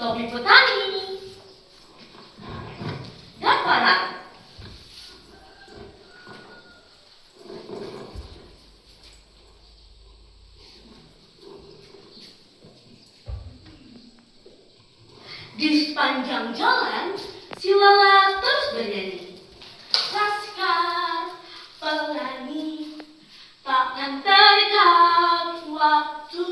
Tommy Petani dan Farah. Di sepanjang jalan, si Lala terus bernyanyi. Laskar pelangi, takkan terikat waktu,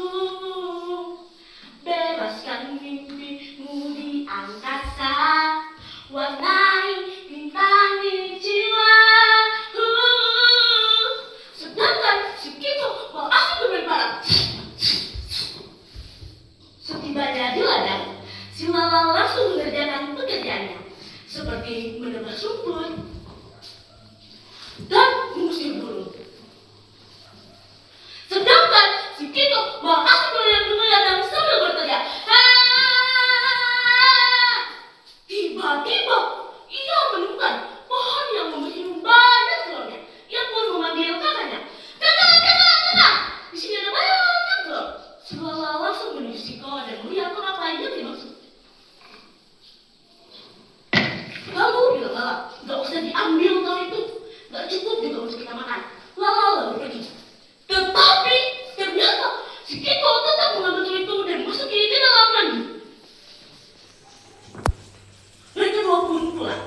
bebaskan mimpimu di angkasa, warnai bintang di jiwa. Sedangkan si Kito mau asik bermain barang. Setibanya di ladang, si Lala langsung mengerjakan pekerjaannya, seperti menebas rumput dan mengusir burung. Sedangkan si Kito mau asik bermain dan sambil berteriak. Tiba-tiba ia menemukan pohon yang menghirup banyak telurnya. Ia pun memanggil kakaknya. Kakak, di sini ada banyak telur. Si Lala langsung menuju si kawan dan melihat apa yang dimaksud. Lalu bilang Lala, gak usah diambil telur itu, gak cukup juga untuk kita makan. Lala lalu pergi. Tetapi ternyata si Kito tetap mengambil telur itu dan masuki ke dalam mandi. Mereka dua pun pulang.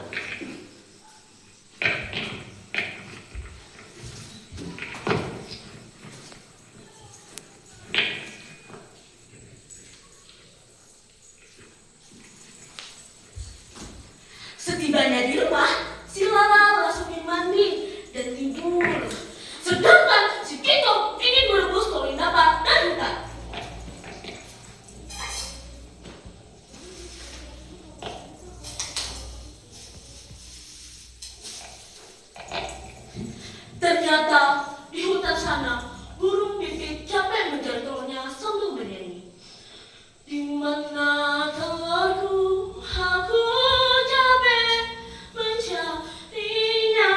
Setibanya di rumah, si Lala langsung mandi dan tidur. Sedangkan si Kito ingin merebus telur yang dapat dari hutan. Ternyata di hutan sana, burung pipit capek mencari telurnya sambil bernyanyi. Di mana telurku, aku capek mencarinya.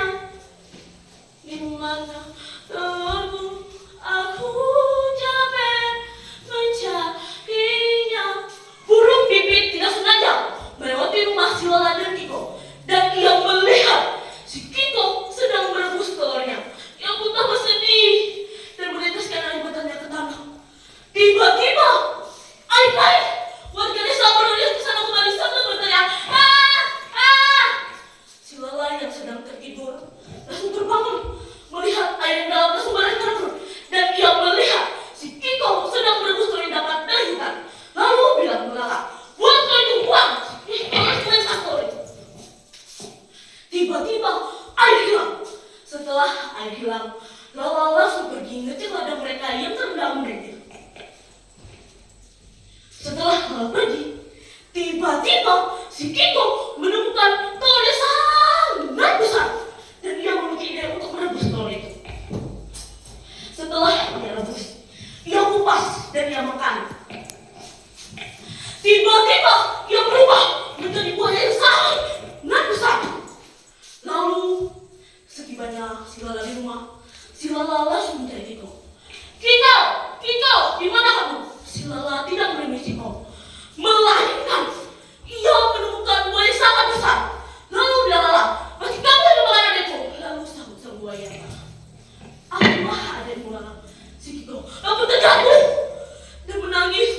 Di mana telurku, aku capek mencarinya. Burung pipit tidak sengaja melewati rumah si Lala dan Kiko, dan ia melihat si Kiko sedang merebus telurnya. Ia pun tambah sedih dan meneteskan air matanya ke tanah. Tiba-tiba, air warga desa berlarian ke sana kembali sambil berteriak. Si Lala yang sedang tertidur langsung terbangun melihat air yang dalam tersumbat dari tanah perut, dan ia melihat si Kiko sedang merebus telur yang dapat dari hutan. Lalu bilang ke Lala, buang telur itu, buang. Tiba-tiba air hilang. Setelah air hilang, Lala langsung pergi ngecek ladang mereka yang terendam banjir. Setelah Lala pergi, tiba-tiba si Kiko menemukan telur yang sangat besar, dan ia memiliki ide untuk merebus telur itu. Setelah ia rebus, ia kupas dan ia makan. Tiba-tiba ia berubah menjadi buaya yang sangat besar. Lalu setibanya si Lala di rumah, si Lala langsung mencari Kiko. Kiko, di mana kamu? Si Lala tidak menemui Kiko, melainkan ia menemukan buaya sangat besar. Lalu bilang Lala, masih kamu yang makan adikku? Lalu sahut sang buaya, apa adikmu Lala? Si Kiko lalu terjatuh dan menangis.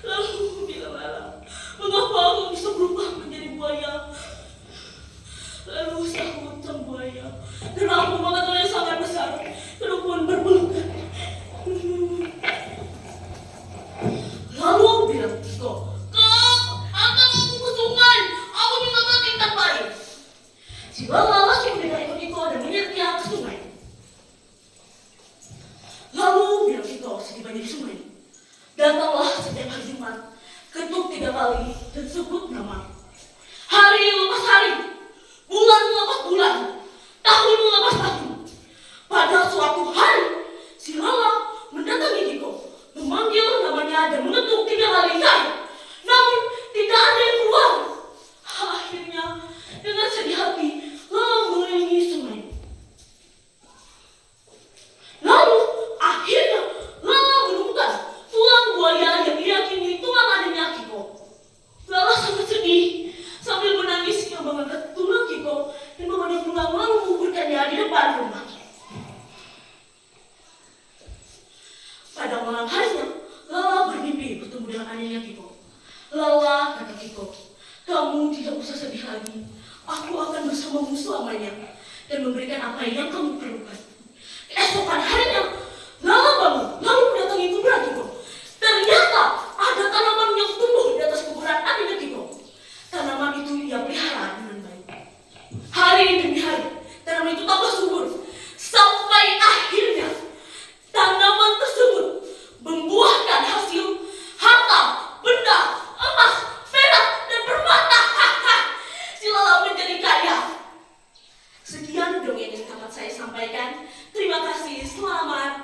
Lalu bilang Lala, mengapa aku bisa berubah menjadi buaya? Lalu sahut sang buaya, dan aku makan telur yang sangat besar, dan aku pun berpelukan. Lalu bilang Kiko, kau akan aku ke sungai, aku bisa mati tanpa air. Si Lala langsung ikut Kiko dan menyeret dia ke sungai. Lalu bilang Kiko setibanya di sungai, datanglah setiap hari Jumat, ketuk 3 kali dan sebut nama. Hari lepas hari, bulan lepas bulan, tahun lepas tahun. Pada suatu hari, si Lala mendatangi Kiko, memanggil namanya dan mengetuk 3 kali kali. Namun tidak ada yang keluar. Akhirnya dengan sedih hati, Lala mengelilingi sungai. Lalu akhirnya Lala menemukan tulang buaya yang diyakini tulang adiknya Kiko. kata Kiko, kamu tidak usah sedih lagi. Aku akan bersamamu selamanya dan memberikan apa yang kamu perlukan. Keesokan harinya, Lala bangun lalu mendatangi kuburan Kiko. Ternyata ada tanaman yang tumbuh di atas kuburan adiknya Kiko. Tanaman itu ia pelihara dengan baik. Hari demi hari, tanaman itu tambah subur. Sampai akhirnya, tanaman tersebut membuahkan hasil harta, benda, emas, perak, dan permata. Si Lala menjadi kaya. Sekian dongeng yang dapat saya sampaikan. Terima kasih, selamat